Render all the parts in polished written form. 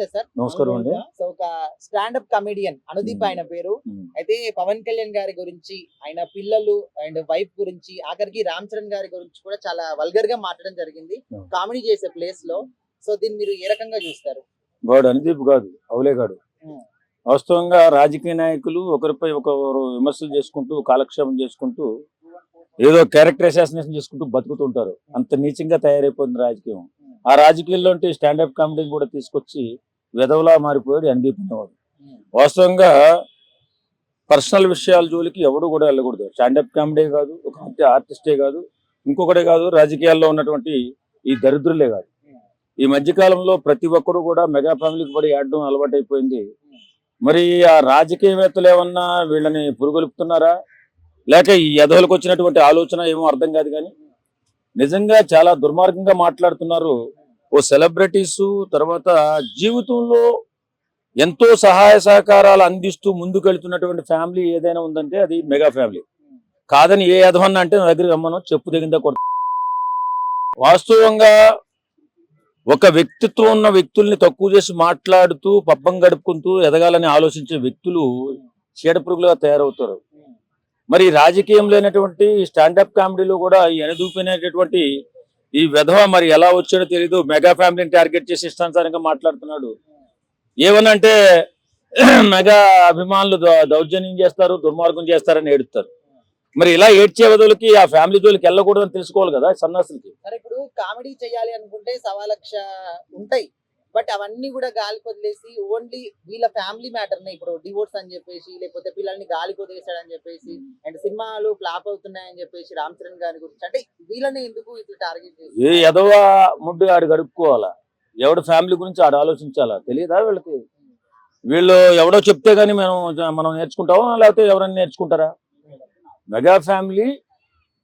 Sir నమస్కారం అండి. So ఒక స్టాండప్ కమెడియన్ అనుదీప్ ఆయన పేరు. అయితే పవన్ కళ్యాణ్ గారి గురించి, ఆయన పిల్లలు అండ్ వైఫ్ గురించి, ఆఖరికి రామ్ చరణ్ గారి గురించి కూడా చాలా వల్గర్ గా మాట్లాడడం జరిగింది కామెడీ చేసే ప్లేస్ లో. సో దీన్ని మీరు ఏ రకంగా చూస్తారు? వాడు అనుదీప్ కాదు, అవులేగాడు. వాస్తవంగా రాజకీయ నాయకులు ఒకరిపై ఒకరు విమర్శలు చేసుకుంటూ కాలక్షేపం చేసుకుంటూ ఏదో క్యారెక్టర్ అసాసినేషన్ చేసుకుంటూ బతుకుతుంటారు. అంత నీచంగా తయారైపోయింది రాజకీయం. ఆ రాజకీయాల్లో స్టాండప్ కామెడీ కూడా తీసుకొచ్చి వెధవలా మారిపోయాడు అనుదీప్ అనేవాడు. వాస్తవంగా పర్సనల్ విషయాల జోలికి ఎవడు కూడా వెళ్ళకూడదు. స్టాండప్ కామెడీ కాదు, ఒక ఆర్టిస్టే కాదు, ఇంకొకటే కాదు, రాజకీయాల్లో ఉన్నటువంటి ఈ దరిద్రులే కాదు. ఈ మధ్యకాలంలో ప్రతి ఒక్కరు కూడా మెగా ఫ్యామిలీకి పడి ఆడడం అలవాటైపోయింది. మరి ఆ రాజకీయవేత్తలు ఏమన్నా వీళ్ళని పురుగొలుపుతున్నారా, లేక ఈ యదవులకు వచ్చినటువంటి ఆలోచన ఏమో అర్థం కాదు. కానీ నిజంగా చాలా దుర్మార్గంగా మాట్లాడుతున్నారు. ఓ సెలబ్రిటీస్ తర్వాత జీవితంలో ఎంతో సహాయ సహకారాలు అందిస్తూ ముందుకెళ్తున్నటువంటి ఫ్యామిలీ ఏదైనా ఉందంటే అది మెగా ఫ్యామిలీ. కాదని ఏ యదవన్నా అంటే నా దగ్గర రమ్మను చెప్పు దిగిందా కొడ. వాస్తవంగా ఒక వ్యక్తిత్వం ఉన్న వ్యక్తుల్ని తక్కువ చేసి మాట్లాడుతూ పబ్బం గడుపుకుంటూ ఎదగాలని ఆలోచించే వ్యక్తులు చీడపురుగులుగా తయారవుతారు. మరి రాజకీయం లేనటువంటి స్టాండప్ కామెడీలో కూడా ఈ ఎనదూపినటువంటి ఈ విధవ మరి ఎలా వచ్చాడో తెలీదు. మెగా ఫ్యామిలీని టార్గెట్ చేసి ఇష్టానుసారంగా మాట్లాడుతున్నాడు. ఏమనంటే మెగా అభిమానులు దౌర్జన్యం చేస్తారు, దుర్మార్గం చేస్తారని ఏడుస్తారు. మరి ఇలా ఏడ్చే వదులకి ఆ ఫ్యామిలీ జోలికి వెళ్ళకూడదని తెలుసుకోవాలి కదా సన్నాసులకి. సరే, ఇప్పుడు కామెడీ చేయాలి అనుకుంటే 1,00,000 ఉంటాయి. బట్ అవన్నీ కూడా గాలి వదిలేసి ఓన్లీ వీళ్ళ ఫ్యామిలీ మ్యాటర్ ని, ఇప్పుడు డివోర్స్ అని చెప్పేసి, లేకపోతే పిల్లల్ని గాలి వదిలేసాడని చెప్పేసి, అండ్ సినిమాలు ఫ్లాప్ అవుతున్నాయని చెప్పేసి రామ్ చరణ్ గారి గురించి, అంటే వీళ్ళని ఎందుకు ఇట్లా టార్గెట్ చేసి ఏ ఎదవ ముడ్డు ఆడు గడుపుకోవాలా, ఎవడి ఫ్యామిలీ గురించి ఆడు ఆలోచించాలా తెలియదా వీళ్ళకి? వీళ్ళు ఎవడో చెప్తే గానీ మనం నేర్చుకుంటామా, లేకపోతే ఎవరైనా నేర్చుకుంటారా? మెగా ఫ్యామిలీ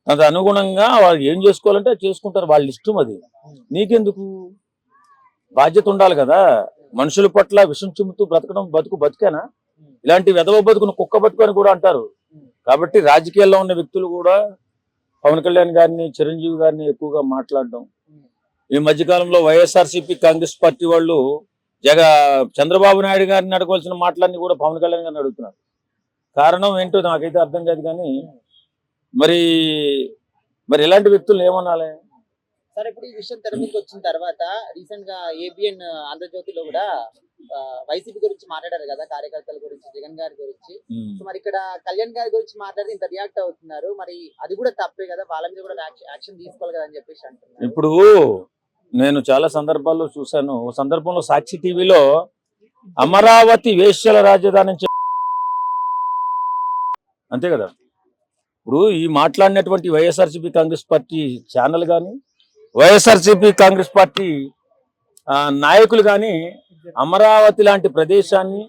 అది అనుగుణంగా వాళ్ళు ఏం చేసుకోవాలంటే చేసుకుంటారు, వాళ్ళ ఇష్టం. అది నీకెందుకు? బాధ్యత ఉండాలి కదా. మనుషుల పట్ల విషం చిమ్ముతూ బ్రతకడం బతుకేనా? ఇలాంటి వెధవ బతుకును కుక్క బతుకు అని కూడా అంటారు. కాబట్టి రాజకీయాల్లో ఉన్న వ్యక్తులు కూడా పవన్ కళ్యాణ్ గారిని, చిరంజీవి గారిని ఎక్కువగా మాట్లాడడం. ఈ మధ్యకాలంలో వైఎస్ఆర్సీపీ కాంగ్రెస్ పార్టీ వాళ్ళు చంద్రబాబు నాయుడు గారిని అడగవలసిన మాటలన్నీ కూడా పవన్ కళ్యాణ్ గారిని అడుగుతున్నారు. కారణం ఏంటో నాకైతే అర్థం కాదు. కానీ మరి ఇలాంటి వ్యక్తులు ఏమనాలి? సరే, ఇప్పుడు ఈ విషయం తెర మీదకి వచ్చిన తర్వాత రీసెంట్ గా ఏబిఎన్ ఆంధ్రజ్యోతిలో కూడా వైసీపీ గురించి మాట్లాడారు కదా, కార్యకర్తల గురించి, జగన్ గారి గురించి. సో మరి ఇక్కడ కళ్యాణ్ గారి గురించి మాట్లాడితే ఇంత రియాక్ట్ అవుతున్నారు. మరి అది కూడా తప్పే కదా, వాళ్ళ మీద కూడా యాక్షన్ తీసుకోవాలి కదా అని చెప్పేసి అంటున్నారు. ఇప్పుడు నేను చాలా సందర్భాల్లో చూశాను. ఓ సందర్భంలో సాక్షి టీవీలో అమరావతి వేశ్యల రాజధాని అంతే కదా. ఇప్పుడు ఈ మాట్లాడినటువంటి వైఎస్ఆర్సీపీ కాంగ్రెస్ పార్టీ ఛానల్ కానీ, వైఎస్ఆర్సీపీ కాంగ్రెస్ పార్టీ నాయకులు కానీ అమరావతి లాంటి ప్రదేశాన్ని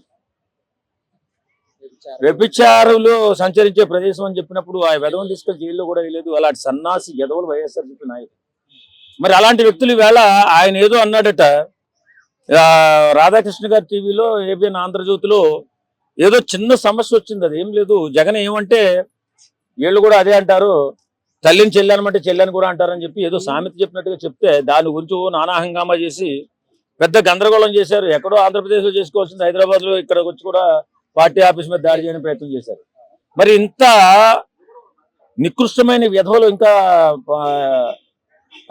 వ్యభిచారులు సంచరించే ప్రదేశం అని చెప్పినప్పుడు ఆ వెధవను తీసుకొని జైల్లో కూడా వేయలేదు. అలాంటి సన్నాసి ఎదవలు వైఎస్ఆర్సీపీ నాయకులు. మరి అలాంటి వ్యక్తులు ఈవేళ ఆయన ఏదో అన్నాడట రాధాకృష్ణ గారి టీవీలో, ఏబిఎన్ ఆంధ్రజ్యోతిలో ఏదో చిన్న సమస్య వచ్చింది, అది ఏం లేదు. జగన్ ఏమంటే వీళ్ళు కూడా అదే అంటారు, తల్లిని చెల్లెనమంటే చెల్లెని కూడా అంటారని చెప్పి ఏదో సామెత చెప్పినట్టుగా చెప్తే దాని గురించి నానా హంగామా చేసి పెద్ద గందరగోళం చేశారు. ఎక్కడో ఆంధ్రప్రదేశ్లో చేసుకోవాల్సింది హైదరాబాద్లో ఇక్కడికి వచ్చి కూడా పార్టీ ఆఫీస్ మీద దాడి చేయడానికి ప్రయత్నం చేశారు. మరి ఇంత నికృష్టమైన వ్యధవలు ఇంకా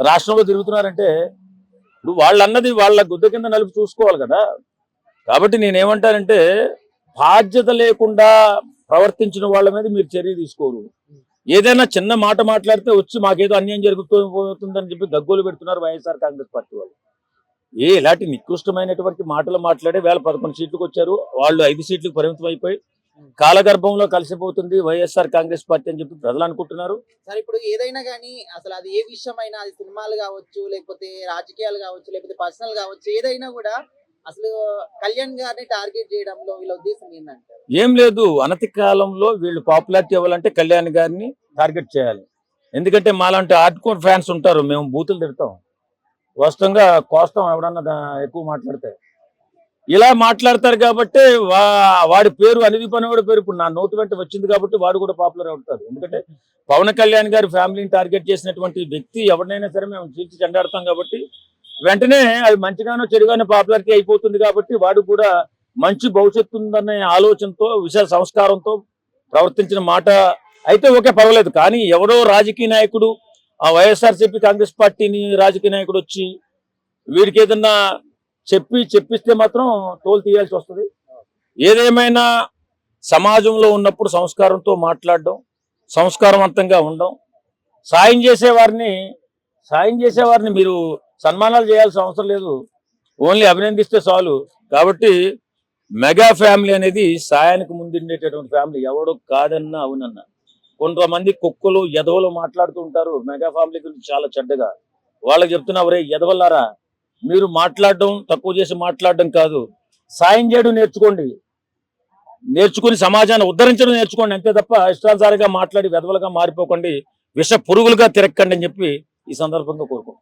రాష్ట్రంలో తిరుగుతున్నారంటే ఇప్పుడు వాళ్ళు అన్నది వాళ్ళ గుద్ద కింద నలుపు చూసుకోవాలి కదా. కాబట్టి నేనేమంటానంటే బాధ్యత లేకుండా ప్రవర్తించిన వాళ్ళ మీద మీరు చర్య తీసుకోరు. ఏదైనా చిన్న మాట మాట్లాడితే వచ్చి మాకేదో అన్యాయం జరుగుతుందని చెప్పి గగ్గోలు పెడుతున్నారు వైఎస్ఆర్ కాంగ్రెస్ పార్టీ వాళ్ళు. ఇలాంటి నికృష్టమైనటువంటి మాటలు మాట్లాడే 11 సీట్లకు వచ్చారు. వాళ్ళు 5 సీట్లకు పరిమితం అయిపోయి కాలగర్భంలో కలిసిపోతుంది వైఎస్ఆర్ కాంగ్రెస్ పార్టీ అని చెప్పి ప్రజలు అనుకుంటున్నారు. సరే, ఇప్పుడు ఏదైనా కానీ అసలు అది ఏ విషయమైనా, అది సినిమాలు కావచ్చు, లేకపోతే రాజకీయాలు కావచ్చు, లేకపోతే పర్సనల్ కావచ్చు, ఏదైనా కూడా అసలు కళ్యాణ్ గారిని టార్గెట్ చేయడంలో వీళ్ళ ఉద్దేశం ఏంటంటే ఏం లేదు. అనతి కాలంలో వీళ్ళు పాపులారిటీ ఇవ్వాలంటే కళ్యాణ్ గారిని టార్గెట్ చేయాలి. ఎందుకంటే మాలాంటి హార్డ్కోర్ ఫ్యాన్స్ ఉంటారు, మేము బూతులు తిడతాం, వాస్తవంగా కోస్తాం ఎవడన్నా ఎక్కువ మాట్లాడితే. ఇలా మాట్లాడతారు కాబట్టి వాడి పేరు అనుదీప్ అనేవాడి పేరు ఇప్పుడు నా నోటు వెంట వచ్చింది కాబట్టి వాడు కూడా పాపులర్ అవుతాడు. ఎందుకంటే పవన్ కళ్యాణ్ గారి ఫ్యామిలీని టార్గెట్ చేసినటువంటి వ్యక్తి ఎవరినైనా సరే మేము చీల్చి చెండాడతాం కాబట్టి వెంటనే అది మంచిగానో చెడుగానో పాపులారిటీ అయిపోతుంది కాబట్టి వాడు కూడా మంచి భవిష్యత్తు ఉందనే ఆలోచనతో విశాల సంస్కారంతో ప్రవర్తించిన మాట అయితే ఓకే పర్వాలేదు. కానీ ఎవడో రాజకీయ నాయకుడు ఆ వైఎస్ఆర్సీపీ కాంగ్రెస్ పార్టీని రాజకీయ నాయకుడు వచ్చి వీడికి ఏదన్నా చెప్పిస్తే మాత్రం తోలు తీయాల్సి వస్తుంది. ఏదేమైనా సమాజంలో ఉన్నప్పుడు సంస్కారంతో మాట్లాడడం, సంస్కారవంతంగా ఉండడం, సాయం చేసేవారిని మీరు సన్మానాలు చేయాల్సిన అవసరం లేదు, ఓన్లీ అభినందిస్తే చాలు. కాబట్టి మెగా ఫ్యామిలీ అనేది సాయానికి ముందుండేటటువంటి ఫ్యామిలీ. ఎవడో కాదన్నా అవునన్నా. కొంతమంది కుక్కలు ఎదవలు మాట్లాడుతూ ఉంటారు మెగా ఫ్యామిలీ గురించి చాలా చెడ్డగా. వాళ్ళకి చెప్తున్నా, ఒరే ఎదవల్లారా, మీరు మాట్లాడడం తక్కువ చేసి మాట్లాడడం కాదు, సాయం చేయడం నేర్చుకుని సమాజాన్ని ఉద్ధరించడం నేర్చుకోండి, అంతే తప్ప ఇష్టానుసారంగా మాట్లాడి వెధవలుగా మారిపోకండి, విష పురుగులుగా తిరక్కండి అని చెప్పి ఈ సందర్భంగా కోరుకుంటున్నాను.